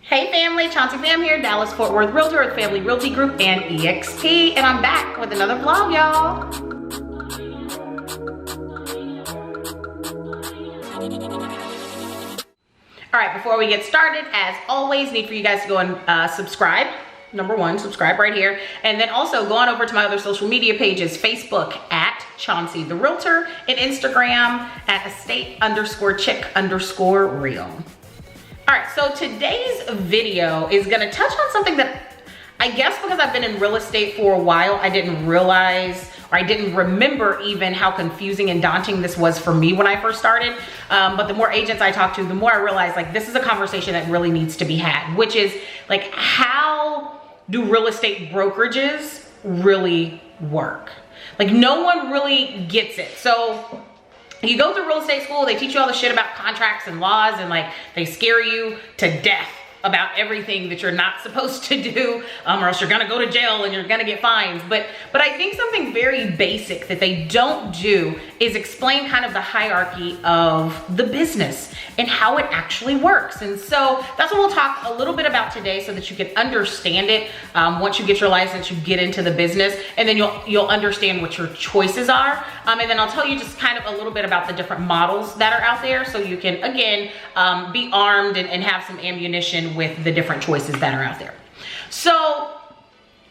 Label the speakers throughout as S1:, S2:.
S1: Hey family, Chauncey Fam here, Dallas Fort Worth Realtor with Family Realty Group and EXP, and I'm back with another vlog, y'all. All right, before we get started, as always, need for you guys to go and subscribe. Number one, subscribe right here. And then also go on over to my other social media pages, Facebook at Chauncey the Realtor and Instagram at estate_chick_real. All right, so today's video is gonna touch on something that I guess because I've been in real estate for a while, I didn't realize, or I didn't remember even how confusing and daunting this was for me when I first started. But the more agents I talk to, the more I realize like this is a conversation that really needs to be had, which is like, how do real estate brokerages really work? Like no one really gets it. So you go through real estate school, they teach you all the shit about contracts and laws, and like they scare you to death about everything that you're not supposed to do, or else you're gonna go to jail and you're gonna get fines. But I think something very basic that they don't do is explain kind of the hierarchy of the business and how it actually works. And so that's what we'll talk a little bit about today, so that you can understand it. Once you get your license, you get into the business, and then you'll understand what your choices are. And then I'll tell you just kind of a little bit about the different models that are out there, so you can again be armed and have some ammunition with the different choices that are out there. So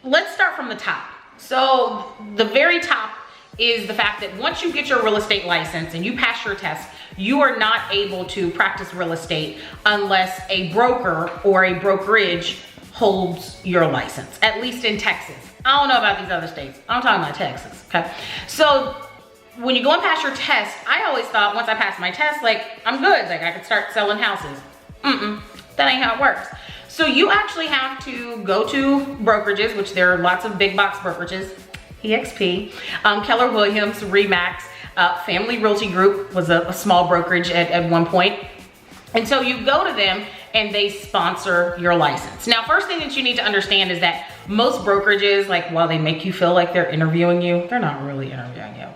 S1: let's start from the top. So the very top is the fact that once you get your real estate license and you pass your test, you are not able to practice real estate unless a broker or a brokerage holds your license, at least in Texas. I don't know about these other states. I'm talking about Texas, okay? So when you go and pass your test, I always thought once I passed my test, like I'm good, like I could start selling houses. That ain't how it works. So you actually have to go to brokerages, which there are lots of big box brokerages, EXP, Keller Williams, Remax, Family Realty Group was a small brokerage at one point. And so you go to them and they sponsor your license. Now, first thing that you need to understand is that most brokerages, like while they make you feel like they're interviewing you, they're not really interviewing you.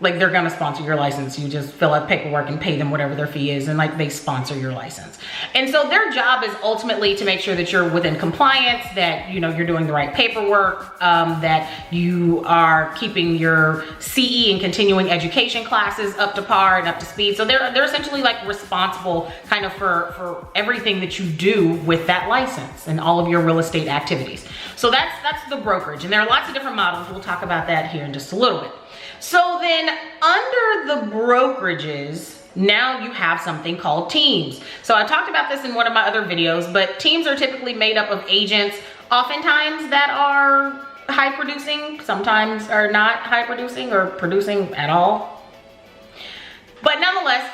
S1: Like they're gonna sponsor your license. You just fill out paperwork and pay them whatever their fee is, and like they sponsor your license. And so their job is ultimately to make sure that you're within compliance, that you know you're doing the right paperwork, that you are keeping your CE and continuing education classes up to par and up to speed. So they're essentially like responsible kind of for everything that you do with that license and all of your real estate activities. So that's the brokerage, and there are lots of different models. We'll talk about that here in just a little bit. So then under the brokerages, now you have something called teams. So I talked about this in one of my other videos, but teams are typically made up of agents, oftentimes that are high producing, sometimes are not high producing or producing at all. But nonetheless,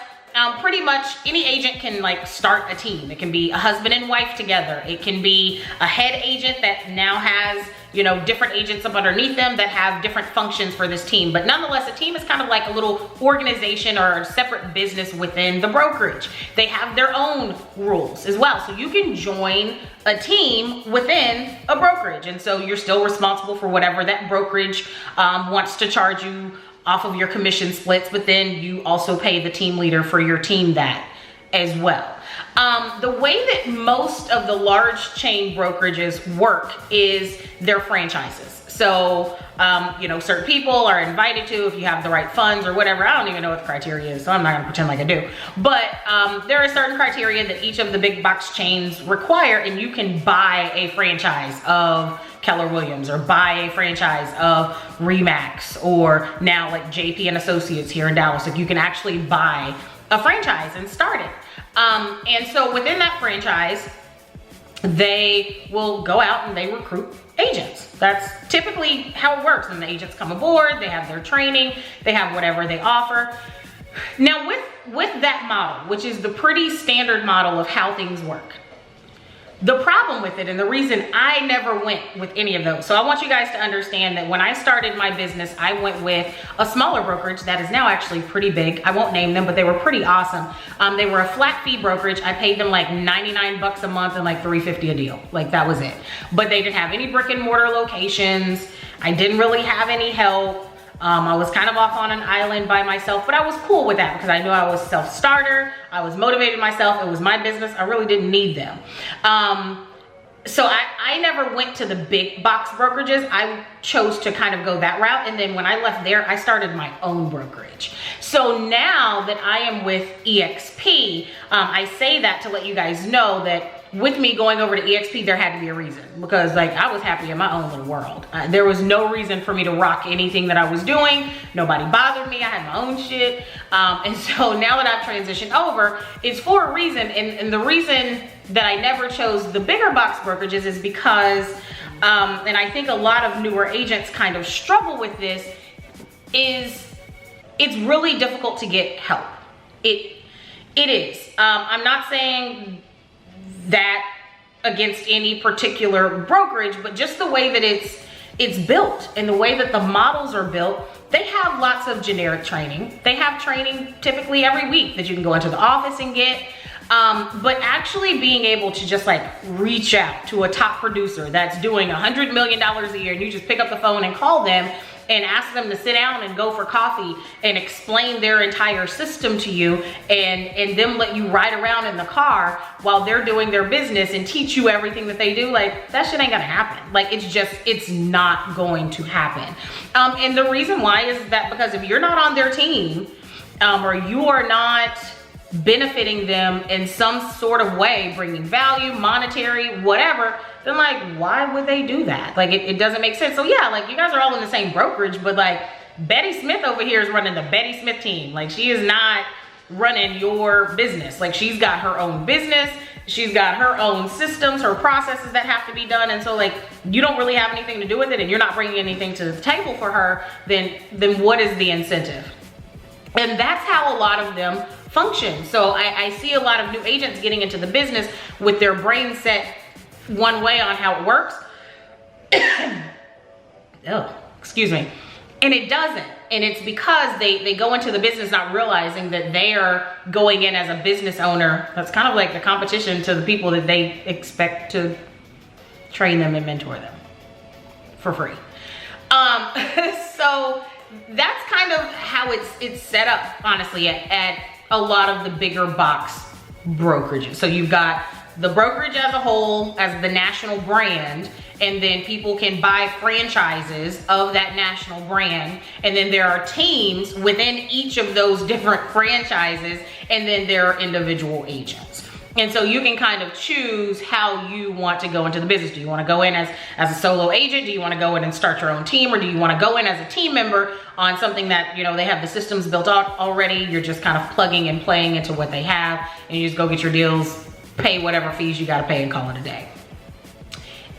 S1: pretty much any agent can like start a team. It can be a husband and wife together. It can be a head agent that now has, you know, different agents up underneath them that have different functions for this team. But nonetheless, a team is kind of like a little organization or a separate business within the brokerage. They have their own rules as well. So you can join a team within a brokerage. And so you're still responsible for whatever that brokerage wants to charge you off of your commission splits, but then you also pay the team leader for your team that as well. The way that most of the large chain brokerages work is their franchises. So, you know, certain people are invited to if you have the right funds or whatever. I don't even know what the criteria is, so I'm not gonna pretend like I do. But there are certain criteria that each of the big box chains require, and you can buy a franchise of Keller Williams or buy a franchise of Remax, or now like JP and Associates here in Dallas. Like you can actually buy a franchise and start it. And so within that franchise, they will go out and they recruit agents. That's typically how it works. And the agents come aboard, they have their training, they have whatever they offer. Now with that model, which is the pretty standard model of how things work, the problem with it, and the reason I never went with any of those. So I want you guys to understand that when I started my business, I went with a smaller brokerage that is now actually pretty big. I won't name them, but they were pretty awesome. They were a flat fee brokerage. I paid them like 99 bucks a month and like $350 a deal. Like that was it. But they didn't have any brick and mortar locations. I didn't really have any help. I was kind of off on an island by myself, but I was cool with that because I knew I was self-starter. I was motivated myself. It was my business. I really didn't need them. So I never went to the big box brokerages. I chose to kind of go that route. And then when I left there, I started my own brokerage. So now that I am with EXP, I say that to let you guys know that with me going over to EXP, there had to be a reason, because like I was happy in my own little world. There was no reason for me to rock anything that I was doing. Nobody bothered me. I had my own shit. And so now that I've transitioned over, it's for a reason. And the reason that I never chose the bigger box brokerages is because, and I think a lot of newer agents kind of struggle with this, is it's really difficult to get help. It is. I'm not saying that against any particular brokerage, but just the way that it's built and the way that the models are built, they have lots of generic training. They have training typically every week that you can go into the office and get. But actually being able to just like reach out to a top producer that's doing $100 million a year, and you just pick up the phone and call them and ask them to sit down and go for coffee and explain their entire system to you, and them let you ride around in the car while they're doing their business and teach you everything that they do, like that shit ain't gonna happen. Like it's not going to happen. And the reason why is that because if you're not on their team, or you are not benefiting them in some sort of way, bringing value, monetary, whatever, then like, why would they do that? Like, it doesn't make sense. So yeah, like you guys are all in the same brokerage, but like Betty Smith over here is running the Betty Smith team. Like she is not running your business. Like she's got her own business. She's got her own systems, her processes that have to be done. And so like, you don't really have anything to do with it and you're not bringing anything to the table for her, then what is the incentive? And that's how a lot of them function. So I see a lot of new agents getting into the business with their brain set one way on how it works. Oh, excuse me. And it doesn't. And it's because they go into the business not realizing that they are going in as a business owner. That's kind of like the competition to the people that they expect to train them and mentor them for free. So that's kind of how it's set up, honestly, at a lot of the bigger box brokerages. So you've got the brokerage as a whole, as the national brand, and then people can buy franchises of that national brand. And then there are teams within each of those different franchises, and then there are individual agents. And so you can kind of choose how you want to go into the business. Do you want to go in as a solo agent? Do you want to go in and start your own team? Or do you want to go in as a team member on something that, you know, they have the systems built out already? You're just kind of plugging and playing into what they have, and you just go get your deals, pay whatever fees you got to pay, and call it a day.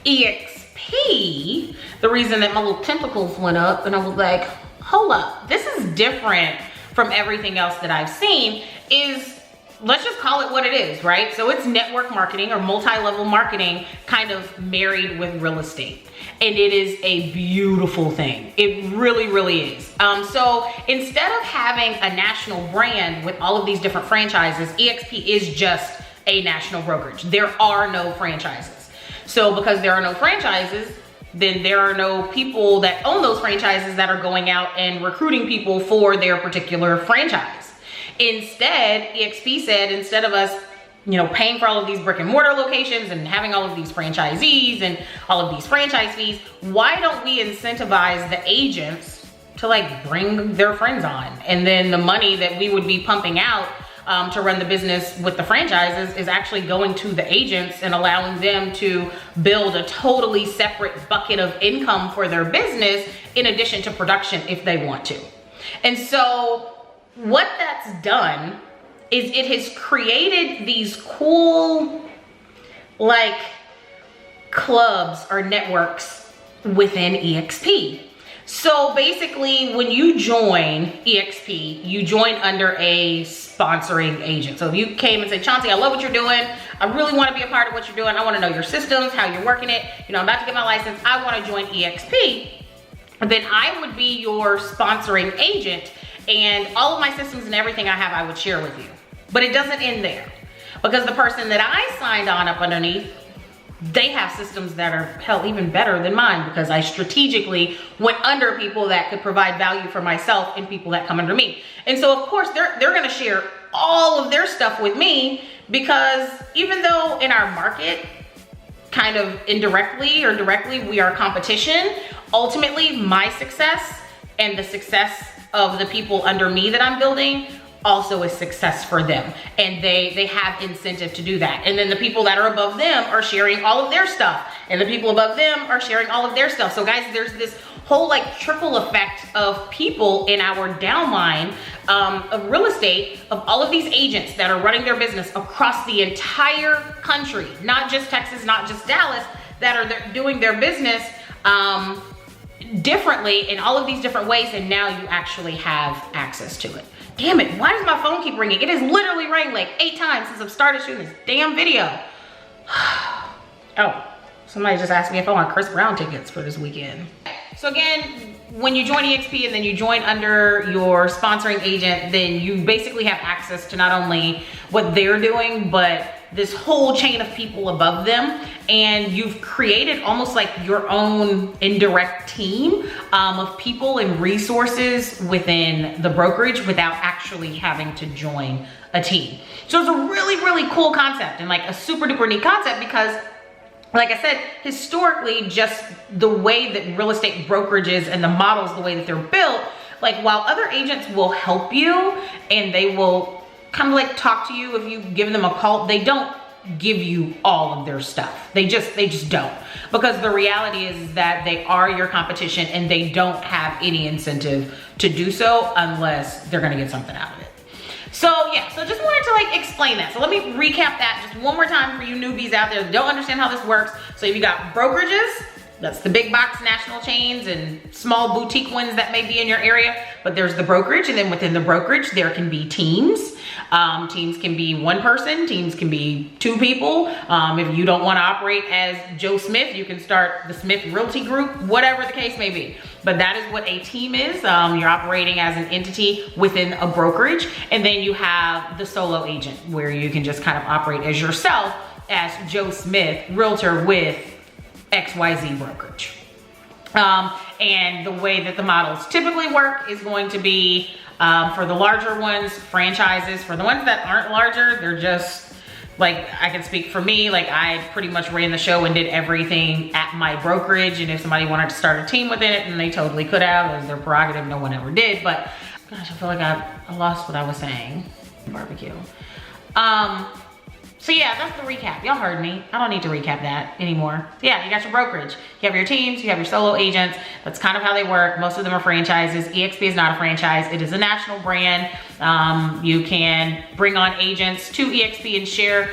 S1: EXP, the reason that my little tentacles went up and I was like, hold up, this is different from everything else that I've seen, is, let's just call it what it is, right? So it's network marketing or multi-level marketing kind of married with real estate. And it is a beautiful thing. It really, really is. So instead of having a national brand with all of these different franchises, EXP is just a national brokerage. There are no franchises. So because there are no franchises, then there are no people that own those franchises that are going out and recruiting people for their particular franchise. Instead, EXP said, instead of us, you know, paying for all of these brick and mortar locations and having all of these franchisees and all of these franchise fees, why don't we incentivize the agents to like bring their friends on? And then the money that we would be pumping out to run the business with the franchises is actually going to the agents and allowing them to build a totally separate bucket of income for their business in addition to production if they want to. And so what that's done is it has created these cool like clubs or networks within EXP. So basically when you join EXP, you join under a sponsoring agent. So if you came and said, Chauncey, I love what you're doing. I really want to be a part of what you're doing. I want to know your systems, how you're working it. You know, I'm about to get my license. I want to join EXP. Then I would be your sponsoring agent, and all of my systems and everything I have, I would share with you. But it doesn't end there, because the person that I signed on up underneath, they have systems that are, hell, even better than mine, because I strategically went under people that could provide value for myself and people that come under me. And so of course they're gonna share all of their stuff with me, because even though in our market, kind of indirectly or directly, we are competition, ultimately my success and the success of the people under me that I'm building also is success for them, and they have incentive to do that. And then the people that are above them are sharing all of their stuff, and the people above them are sharing all of their stuff. So guys, there's this whole like trickle effect of people in our downline of real estate, of all of these agents that are running their business across the entire country, not just Texas, not just Dallas, that are doing their business differently in all of these different ways, and now you actually have access to it. Damn it, why does my phone keep ringing? It has literally rang like 8 times since I've started shooting this damn video. Oh, somebody just asked me if I want Chris Brown tickets for this weekend. So again, when you join EXP and then you join under your sponsoring agent, then you basically have access to not only what they're doing, but this whole chain of people above them. And you've created almost like your own indirect team of people and resources within the brokerage without actually having to join a team. So it's a really, really cool concept, and like a super duper neat concept, because like I said, historically, just the way that real estate brokerages and the models, the way that they're built, like while other agents will help you and they will kind of like talk to you if you give them a call, they don't give you all of their stuff. They just don't, because the reality is that they are your competition and they don't have any incentive to do so unless they're gonna get something out of it. So yeah, so just wanted to like explain that. So let me recap that just one more time for you newbies out there that don't understand how this works. So you got brokerages, that's the big box national chains and small boutique ones that may be in your area, but there's the brokerage, and then within the brokerage, there can be teams. Teams can be one person, teams can be 2 people. If you don't want to operate as Joe Smith, you can start the Smith Realty Group, whatever the case may be. But that is what a team is. You're operating as an entity within a brokerage. And then you have the solo agent, where you can just kind of operate as yourself as Joe Smith, realtor with XYZ brokerage. And the way that the models typically work is going to be, for the larger ones, franchises. For the ones that aren't larger, they're just like, I can speak for me, like I pretty much ran the show and did everything at my brokerage. And if somebody wanted to start a team within it, then they totally could have. It was their prerogative, no one ever did. But gosh, I feel like I lost what I was saying. Barbecue. So yeah, that's the recap. Y'all heard me. I don't need to recap that anymore. Yeah, you got your brokerage. You have your teams, you have your solo agents. That's kind of how they work. Most of them are franchises. EXP is not a franchise. It is a national brand. You can bring on agents to EXP and share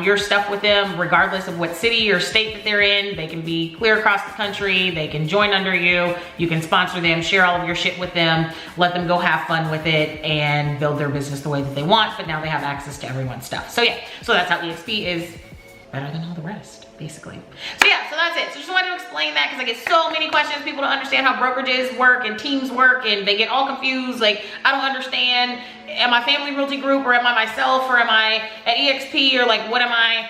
S1: your stuff with them, regardless of what city or state that they're in. They can be clear across the country. They can join under you. You can sponsor them, share all of your shit with them, let them go have fun with it and build their business the way that they want, but now they have access to everyone's stuff. So yeah, so that's how EXP is better than all the rest, basically. So yeah, so that's it. So just wanted to explain that because I get so many questions. People don't understand how brokerages work and teams work, and they get all confused. Like, I don't understand. Am I Family Realty Group, or am I myself, or am I at EXP, or like, what am I?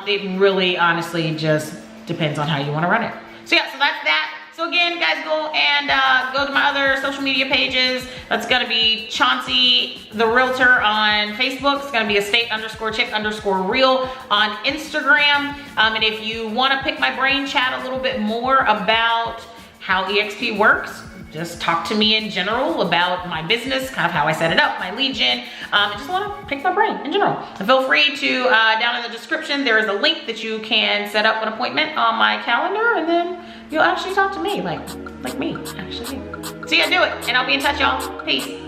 S1: It really honestly just depends on how you want to run it. So yeah, so that's that. So again, guys, go and go to my other social media pages. That's gonna be Chauncey the Realtor on Facebook. It's gonna be estate_chick_real on Instagram. And if you wanna pick my brain, chat a little bit more about how EXP works, just talk to me in general about my business, kind of how I set it up, my lead gen. I just wanna pick my brain in general. And feel free to, down in the description, there is a link that you can set up an appointment on my calendar, and then you'll actually talk to me, like me, actually. So yeah, do it, and I'll be in touch, y'all. Peace.